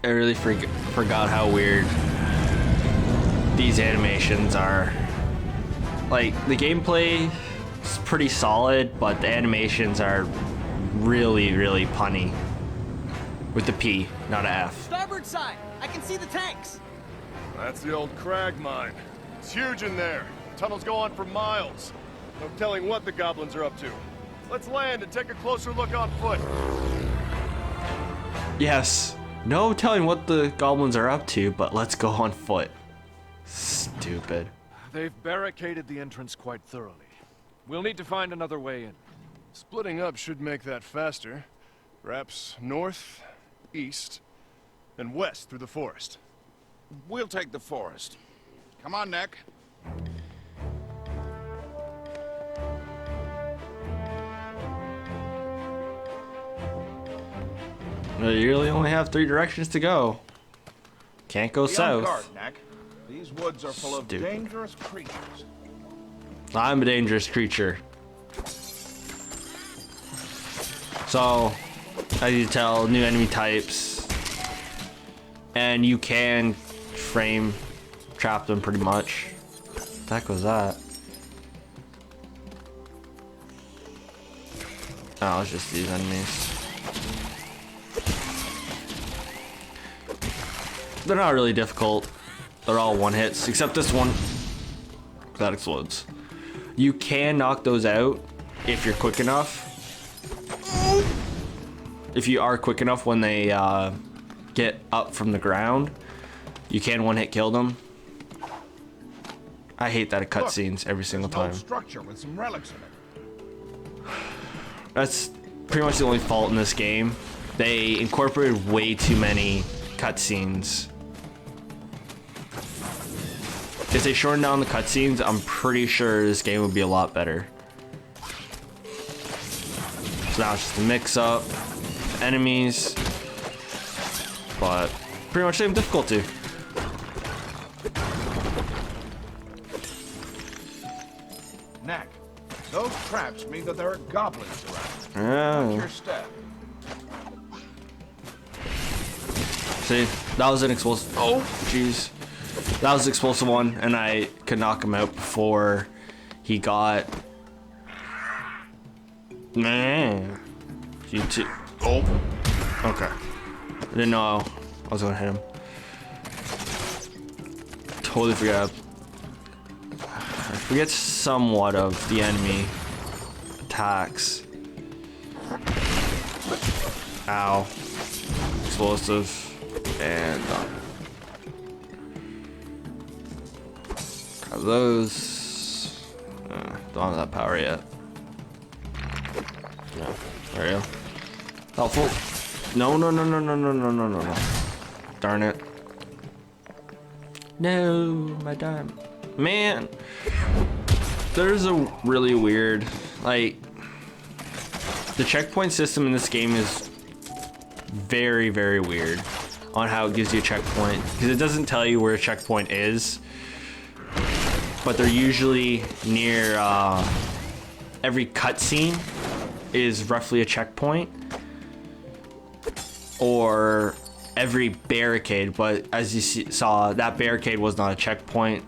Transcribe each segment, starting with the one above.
I really forgot how weird these animations are. Like, the gameplay is pretty solid, but the animations are really, really punny. With the P, not a F. Starboard side! I can see the tanks! That's the old crag mine. It's huge in there. Tunnels go on for miles. No telling what the goblins are up to. Let's land and take a closer look on foot. Yes. No telling what the goblins are up to, but let's go on foot. Stupid. They've barricaded the entrance quite thoroughly. We'll need to find another way in. Splitting up should make that faster. Perhaps north, east, and west through the forest. We'll take the forest. Come on, Knack. You really only have 3 directions to go. Can't go Be on south. guard, Knack. These woods are full of Stupid. dangerous creatures. I'm a dangerous creature. So, as you tell, new enemy types. And you can frame trap them pretty much. What the heck was that? Oh, it's just these enemies. They're not really difficult. They're all one hits, except this one. That explodes. You can knock those out if you're quick enough. If you are quick enough when they get up from the ground, you can one-hit kill them. I hate that it cutscenes every single time. Structure with some relics in it. That's pretty much the only fault in this game. They incorporated way too many cutscenes. If they shorten down the cutscenes, I'm pretty sure this game would be a lot better. So now it's just a mix-up, enemies, but pretty much same difficulty. Knack, those traps mean that there are goblins around. Yeah. Watch your step. See, that was an explosive. Oh, jeez. That was an explosive one, and I could knock him out before he got. Man. You too. Oh. Okay. I didn't know I was gonna hit him. Totally forgot. I forget somewhat of the enemy attacks. Ow. Explosive. And grab those. Don't have that power yet. No, there you go. Helpful. No, no, no, no, no, no, no, no, no, no. Darn it. No, my dime. Man, there's a really weird, like, the checkpoint system in this game is very, very weird on how it gives you a checkpoint, because it doesn't tell you where a checkpoint is, but they're usually near every cutscene is roughly a checkpoint, or every barricade, but as you saw, that barricade was not a checkpoint.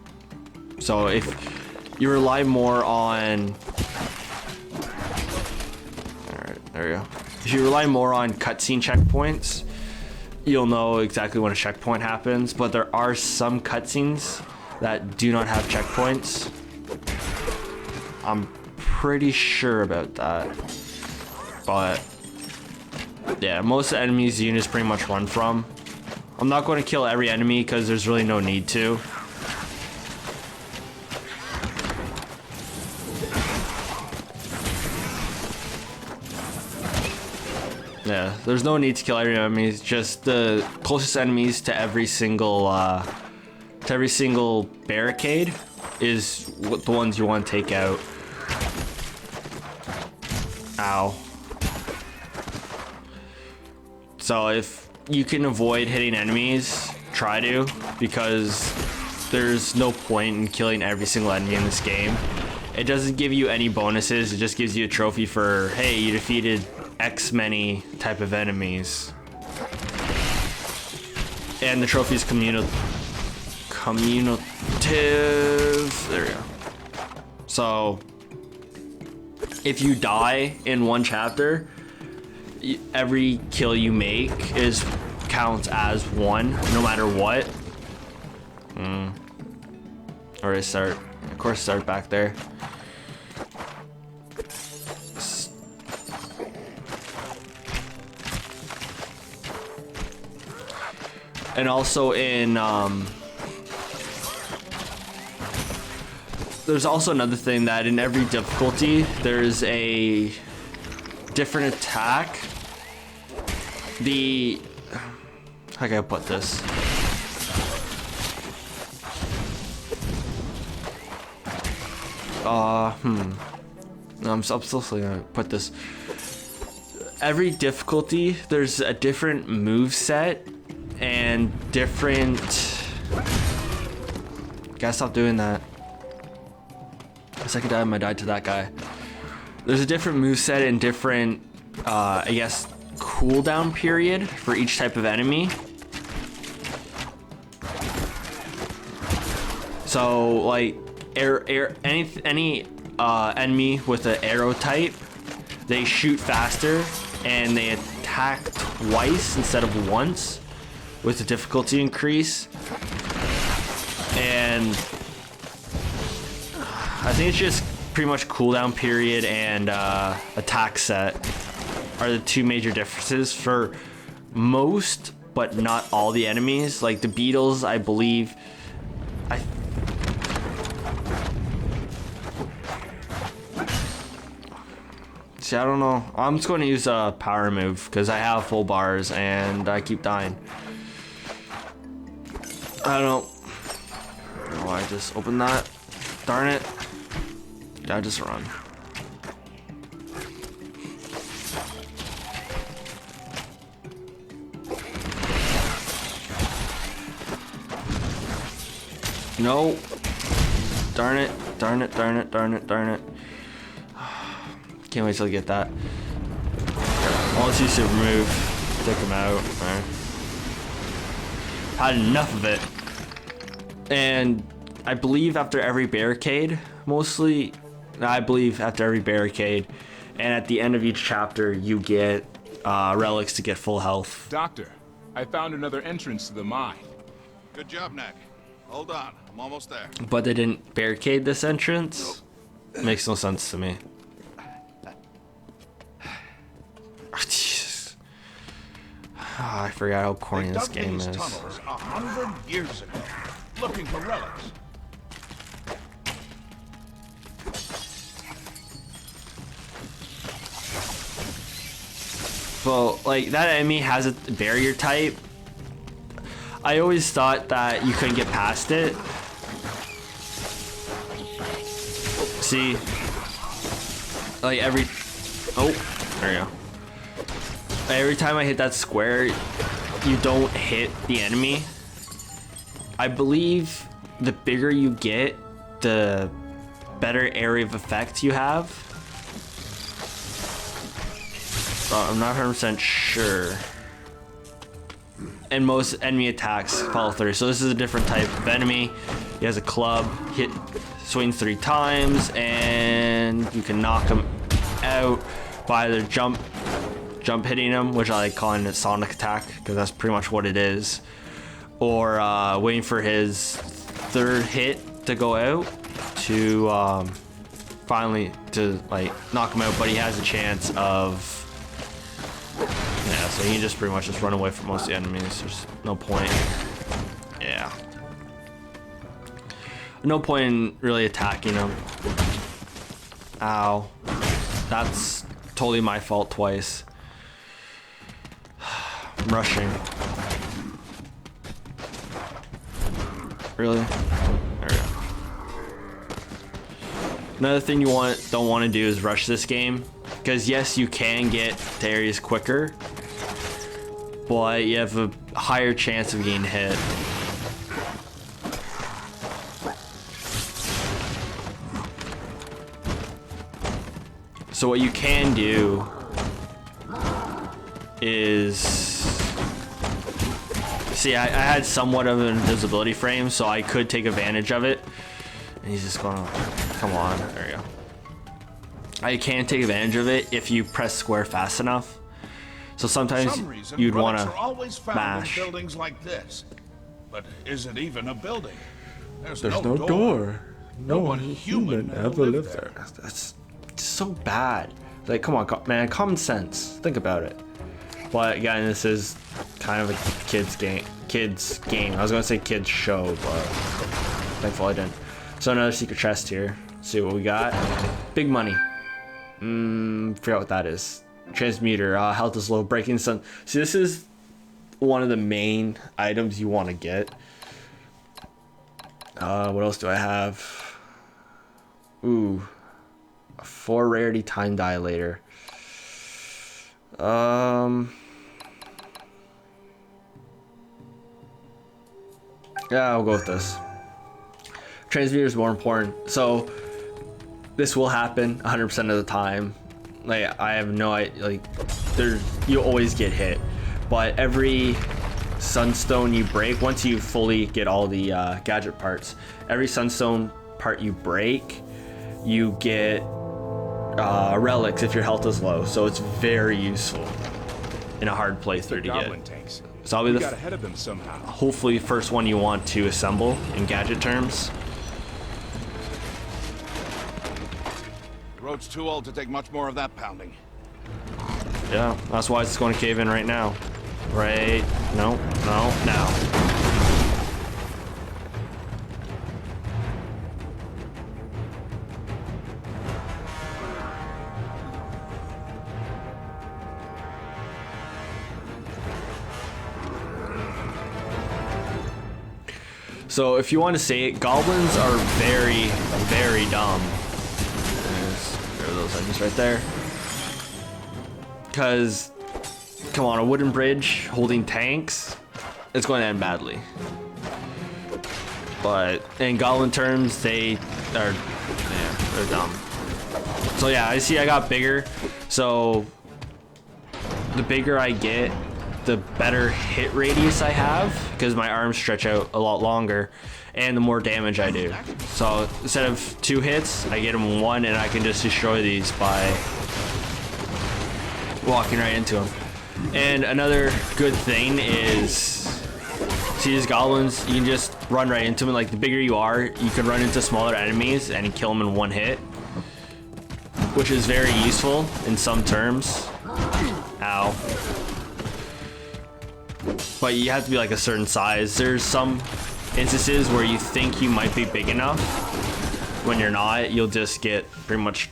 So if you rely more on, all right, there you go. If you rely more on cutscene checkpoints, you'll know exactly when a checkpoint happens, but there are some cutscenes that do not have checkpoints. I'm pretty sure about that. But yeah, most enemies you can just pretty much run from. I'm not going to kill every enemy because there's really no need to. Yeah, there's no need to kill every enemy. Just the closest enemies to every single barricade is the ones you want to take out. Ow. So if you can avoid hitting enemies, try to, because there's no point in killing every single enemy in this game. It doesn't give you any bonuses, it just gives you a trophy for, hey, you defeated X many type of enemies. And the trophy's commutative. There we go. So if you die in one chapter, every kill you make counts as one, no matter what. Or start, of course, start back there. And also in there's also another thing that in every difficulty there's a different attack. How can I put this? I'm still gonna put this. Every difficulty, there's a different move set and different. Gotta stop doing that. Second time I died to that guy. There's a different moveset and different, I guess, cooldown period for each type of enemy. So, like, any enemy with an arrow type, they shoot faster and they attack twice instead of once with the difficulty increase. And I think it's just pretty much cooldown period and attack set are the two major differences for most, but not all the enemies. Like the beetles, I believe. See, I don't know. I'm just going to use a power move because I have full bars and I keep dying. I don't know. Oh, I just opened that. Darn it. I just run. No. Darn it. Darn it. Darn it. Darn it. Darn it. Can't wait till I get that. Well, let's use to remove. Take him out. Right. Had enough of it. And I believe after every barricade, I believe after every barricade, and at the end of each chapter, you get relics to get full health. Doctor, I found another entrance to the mine. Good job, Knack. Hold on, I'm almost there. But they didn't barricade this entrance? Nope. Makes no sense to me. I forgot how corny this game is. Tunnels 100 years ago, looking for relics. Well, like that enemy has a barrier type. I always thought that you couldn't get past it. See, like there you go. Every time I hit that square, you don't hit the enemy. I believe the bigger you get, the better area of effect you have. I'm not 100% sure. And most enemy attacks follow through. So this is a different type of enemy. He has a club, swings 3 times, and you can knock him out by either jump hitting him, which I like calling it sonic attack because that's pretty much what it is, or waiting for his 3rd hit to go out to finally to like knock him out, but he has a chance of so he can just pretty much just run away from most of the enemies. There's no point. Yeah, no point in really attacking him. Ow, that's totally my fault twice. I'm rushing. Really? There we go. Another thing you don't want to do is rush this game, because yes, you can get to areas quicker, but you have a higher chance of getting hit. So what you can do is See, I had somewhat of an invisibility frame, so I could take advantage of it. And he's just going, come on, there you go. I can take advantage of it if you press square fast enough. So sometimes you'd want to mash. In buildings like this, but isn't even a building. There's no door. No one human ever lived there. That's so bad. Like, come on, man, common sense. Think about it. But again, this is kind of a kid's game. I was gonna say kids show, but thankfully I didn't. So another secret chest here. Let's see what we got. Big money. Forgot what that is. Transmuter. Health is low. Breaking sun. See, this is one of the main items you want to get. What else do I have? Ooh, a 4 rarity time dilator. Yeah, I'll go with this. Transmuter is more important. So this will happen 100% of the time. Like, I have no idea. Like, you always get hit, but every sunstone you break, once you fully get all the gadget parts, every sunstone part you break, you get relics if your health is low. So it's very useful in a hard playthrough to goblin get. Tanks. So I'll be We got ahead of them somehow. hopefully first one you want to assemble in gadget terms. The road's too old to take much more of that pounding. Yeah, that's why it's going to cave in right now. Right? No, now. So if you want to say it, goblins are very, very dumb. There are those items right there. Because, come on, a wooden bridge holding tanks, it's going to end badly. But in goblin terms, they're dumb. So yeah, I see I got bigger. So the bigger I get, the better hit radius I have, because my arms stretch out a lot longer, and the more damage I do. So instead of 2 hits, I get them 1, and I can just destroy these by walking right into them. And another good thing is, see these goblins, you can just run right into them. Like, the bigger you are, you can run into smaller enemies and kill them in 1 hit, which is very useful in some terms. Ow. But you have to be like a certain size. There's some instances where you think you might be big enough. When you're not, you'll just get pretty much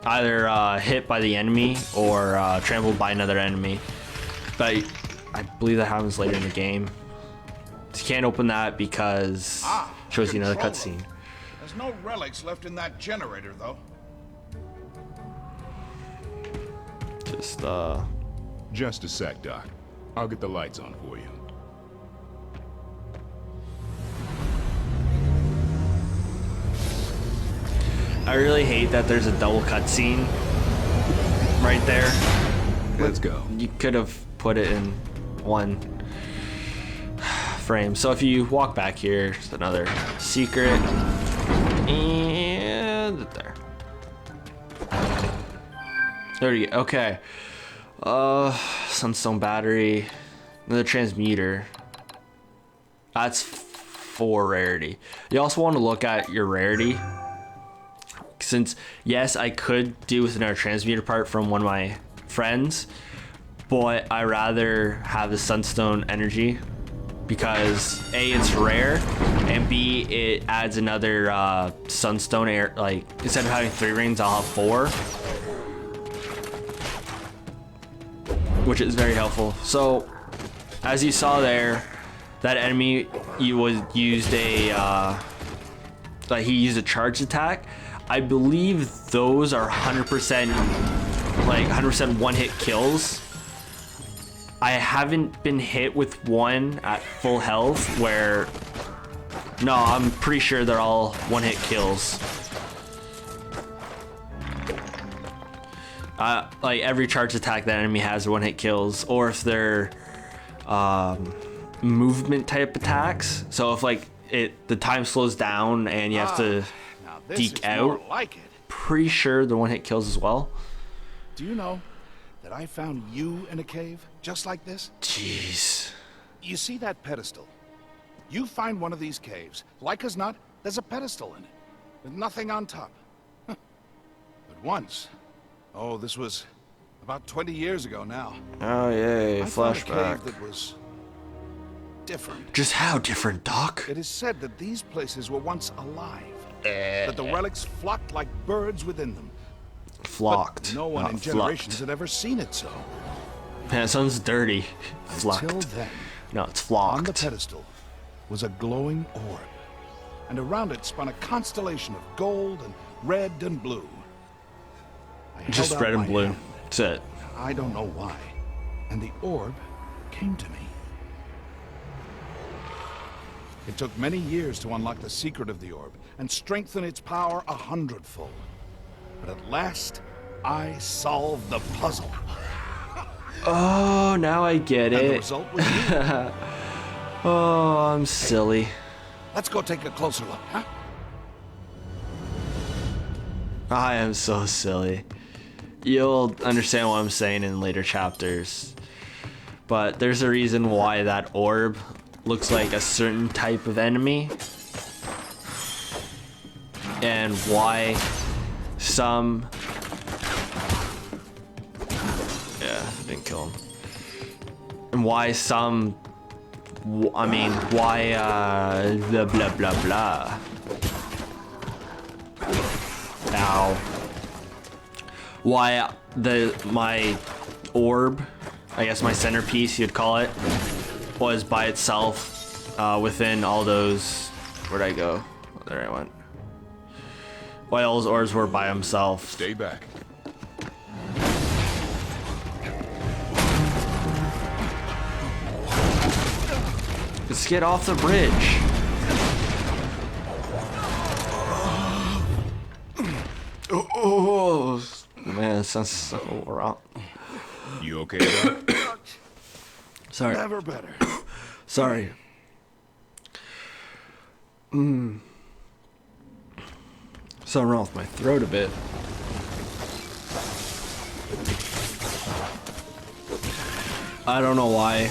either hit by the enemy or trampled by another enemy. But I believe that happens later in the game. You can't open that because it shows you another cutscene. There's no relics left in that generator, though. Just a sec, Doc. I'll get the lights on for you. I really hate that there's a double cutscene right there. Let's go. You could have put it in 1 frame. So if you walk back here, it's another secret. And there. There you go. Okay. Sunstone battery. Another transmuter. That's 4 rarity. You also want to look at your rarity. Since, yes, I could do with another transmuter part from one of my friends, but I rather have the sunstone energy because A, it's rare, and B, it adds another sunstone air. Like, instead of having 3 rings, I'll have 4, which is very helpful. So as you saw there, that enemy he used a charged attack. I believe those are 100% like 100% 1-hit kills. I haven't been hit with one at full health where, no, I'm pretty sure they're all 1-hit kills. Like every charge attack that enemy has are 1-hit kills, or if they're movement type attacks. So if like the time slows down and you have to Now this deke is out, more like it. pretty sure the one hit kills as well. Do you know that I found you in a cave just like this? Jeez. You see that pedestal? You find one of these caves, like as not, there's a pedestal in it, with nothing on top. Huh. But once, oh, this was about 20 years ago now. Oh yay, I found a flashback. cave that was different. Just how different, Doc? It is said that these places were once alive, that the relics flocked like birds within them. Flocked. But no one not in flocked. generations had ever seen it so. Man, it sounds dirty. Until Flocked. then, No, it's on the flocked. pedestal was a glowing orb, and around it spun a constellation of gold and red and blue. I held Just out red and my blue. hand. That's it. I don't know why, and the orb came to me. It took many years to unlock the secret of the orb and strengthen its power 100-fold. But at last, I solved the puzzle. Oh, now I get And the it. result was you. Oh, I'm silly. Let's go take a closer look, huh? I am so silly. You'll understand what I'm saying in later chapters. But there's a reason why that orb looks like a certain type of enemy. And why some... Yeah, didn't kill him. And why some... why, blah, blah, blah, blah. Ow. Why my orb, I guess my centerpiece you'd call it, was by itself within all those... Where'd I go? Oh, there I went. Why all those orbs were by himself. Stay back. Let's get off the bridge. Oh, man, it sounds so wrong. You okay, Doc? Sorry. Never better. Sorry. Something wrong with my throat a bit. I don't know why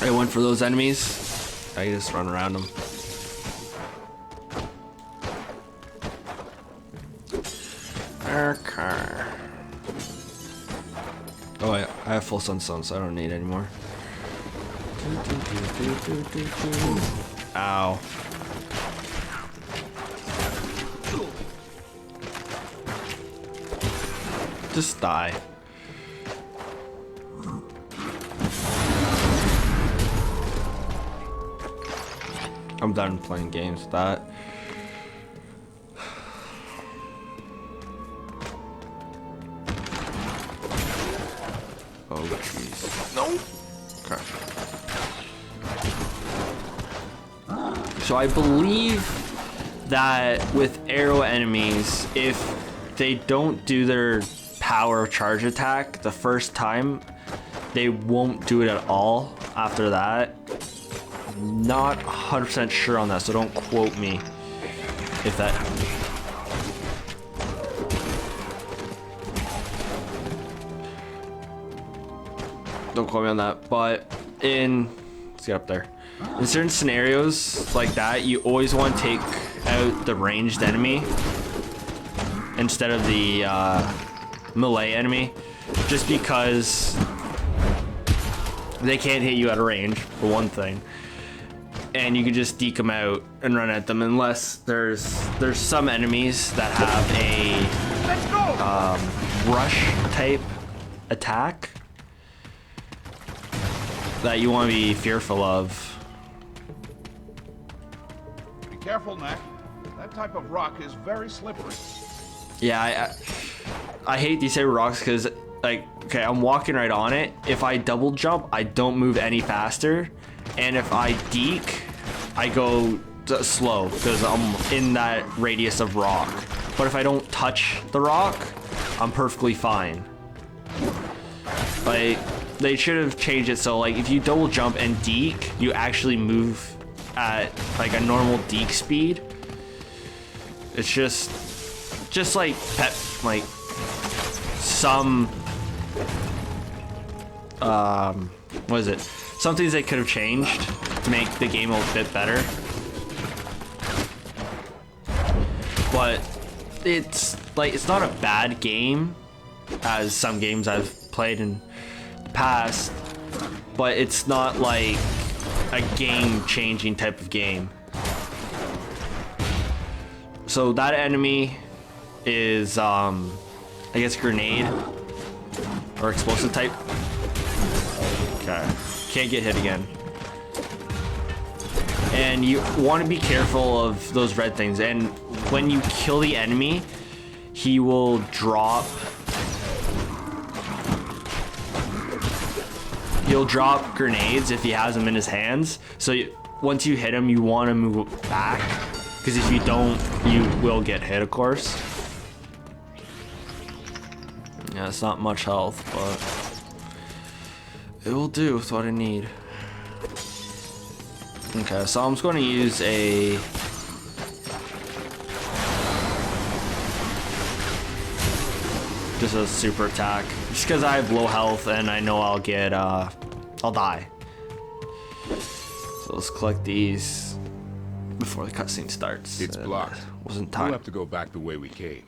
I went for those enemies. I just run around them. Okay. Oh, I have full sunstone, so I don't need any more. Ow. Just die. I'm done playing games with that. Oh jeez. No. Okay. So I believe that with arrow enemies, if they don't do their power charge attack the first time, they won't do it at all after that. Not 100% sure on that, so don't quote me if that... Don't quote me on that, but let's get up there. In certain scenarios like that, you always want to take out the ranged enemy instead of the melee enemy, just because they can't hit you at a range, for one thing. And you can just deke them out and run at them, unless there's some enemies that have a rush type attack that you want to be fearful of. Be careful, Knack. That type of rock is very slippery. Yeah, I hate these type of rocks because, like, okay, I'm walking right on it. If I double jump, I don't move any faster. And if I deke, I go slow because I'm in that radius of rock. But if I don't touch the rock, I'm perfectly fine. Like, They should have changed it so like if you double jump and deke, you actually move at like a normal deke speed. It's just like some what is it? Some things they could have changed to make the game a bit better. But it's like it's not a bad game as some games I've played in the past, but it's not like a game-changing type of game. So that enemy is I guess grenade or explosive type. Okay, can't get hit again. And you want to be careful of those red things, and when you kill the enemy, he will drop. He'll drop grenades if he has them in his hands. So once you hit him, you want to move back, because if you don't, you will get hit, of course. Yeah, it's not much health, but it will do with what I need. Okay, so I'm just going to use a just a super attack, just because I have low health and I know I'll get I'll die. So let's collect these before the cutscene starts. It's blocked. Wasn't We'll time. have to go back the way we came.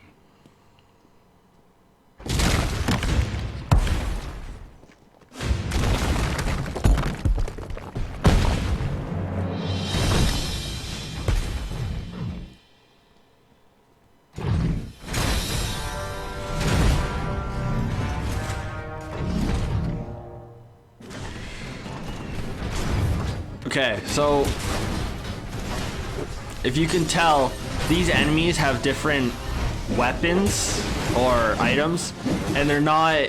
Okay, so if you can tell, these enemies have different weapons or items, and they're not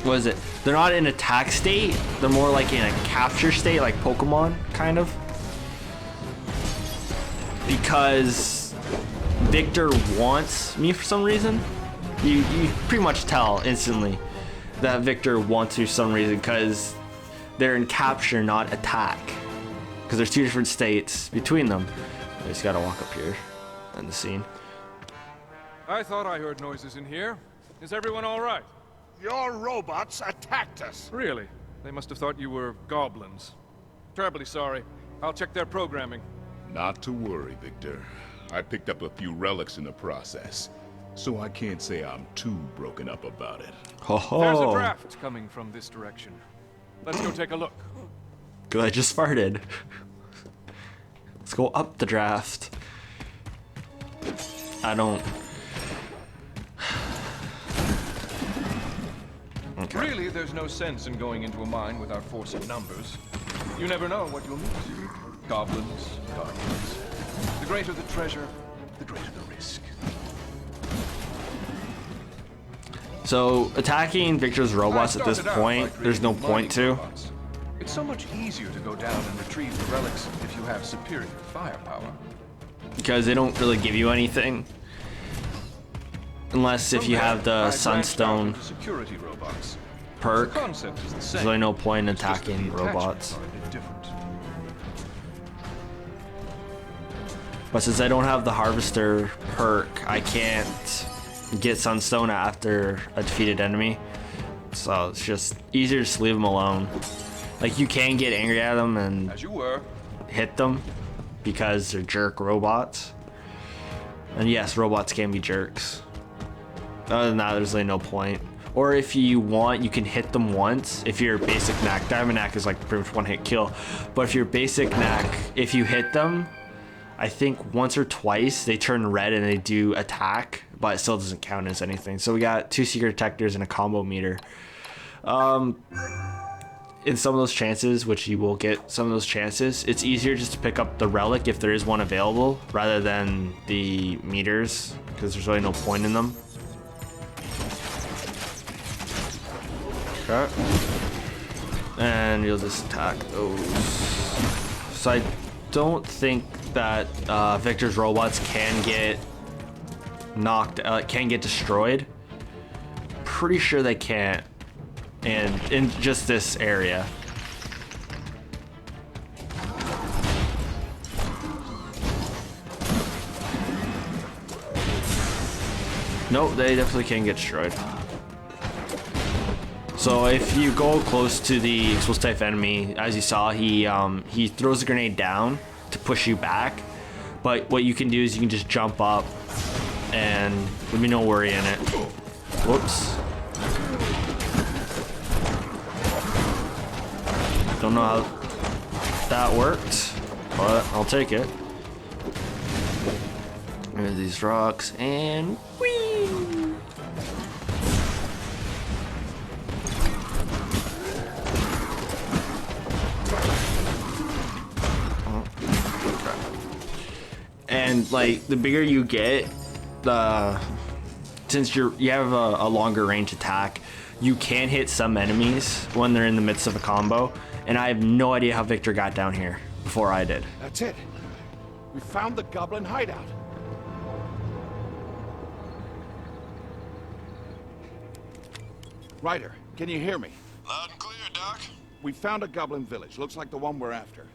what is it? They're not in attack state, they're more like in a capture state, like Pokemon, kind of. Because Victor wants me for some reason. You pretty much tell instantly that Victor wants you for some reason, because they're in capture, not attack. Because there's two different states between them. I just gotta walk up here in the scene. I thought I heard noises in here. Is everyone all right? Your robots attacked us. Really? They must have thought you were goblins. Terribly sorry. I'll check their programming. Not to worry, Victor. I picked up a few relics in the process, so I can't say I'm too broken up about it. Ho ho! There's a draft coming from this direction. Let's go take a look. Good, I just farted. Let's go up the draft. I don't... Okay. Really, there's no sense in going into a mine with our force of numbers. You never know what you'll meet. Goblins, guardians. The greater the treasure, the greater the risk. So, attacking Victor's robots at this I started out point, by there's no creating point mining to. robots. It's so much easier to go down and retrieve the relics if you have superior firepower. Because they don't really give you anything. Unless if From you there, have I the branched out Sunstone into security robots. perk. The concept is the same. There's really no point in It's just that attacking the attachments robots. are a bit different. But since I don't have the Harvester perk, I can't get Sunstone after a defeated enemy. So it's just easier to just leave them alone. Like, you can get angry at them and As you were. hit them because they're jerk robots. And yes, robots can be jerks. Other than that, there's really no point. Or if you want, you can hit them once. If you're basic Knack, Diamond Knack is like pretty much one hit kill. But if you're basic Knack, if you hit them, I think once or twice they turn red and they do attack, but it still doesn't count as anything. So we got 2 secret detectors and a combo meter. In some of those chances, which you will get some of those chances, it's easier just to pick up the relic if there is one available rather than the meters, because there's really no point in them. Okay. And you'll just attack those. So I don't think that Victor's robots can get knocked, can get destroyed. pretty sure they can't. And in just this area. Nope, they definitely can get destroyed. So if you go close to the explosive type enemy, as you saw, he throws a grenade down to push you back. But what you can do is you can just jump up and there'll be no worry in it. Whoops. Don't know how that worked, but I'll take it. There's these rocks and whee! And like the bigger you get, since you have a longer range attack, you can hit some enemies when they're in the midst of a combo. And I have no idea how Victor got down here before I did. That's it. We found the goblin hideout. Ryder, can you hear me? Loud and clear, Doc. We found a goblin village. Looks like the one we're after.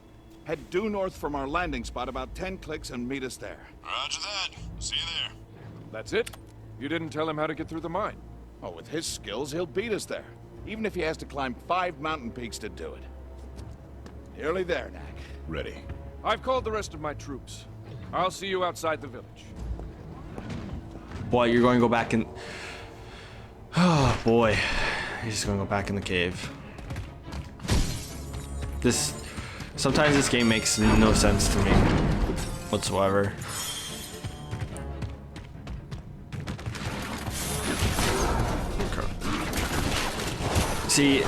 Head due north from our landing spot about 10 clicks and meet us there. Roger that. See you there. That's it? You didn't tell him how to get through the mine. Oh, with his skills, he'll beat us there. Even if he has to climb 5 mountain peaks to do it. Nearly there, Knack. Ready. I've called the rest of my troops. I'll see you outside the village. Boy, you're going to go back in... Oh, boy. He's just going to go back in the cave. Sometimes this game makes no sense to me whatsoever. See,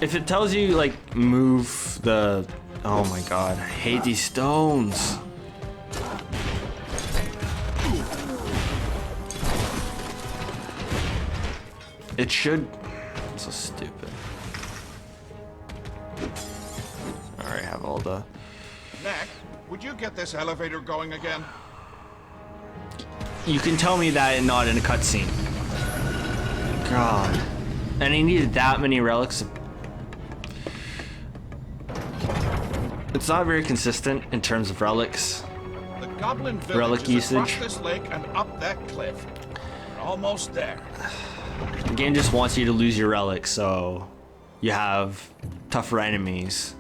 if it tells you, like, move the... Oh my god, I hate these stones. It should... So stupid. Alright, have all the... Knack, would you get this elevator going again? You can tell me that and not in a cutscene. God. And he needed that many relics. It's not very consistent in terms of relics. The goblin village Relic is usage. across this lake and up that cliff. We're almost there. The game just wants you to lose your relics, so you have tougher enemies.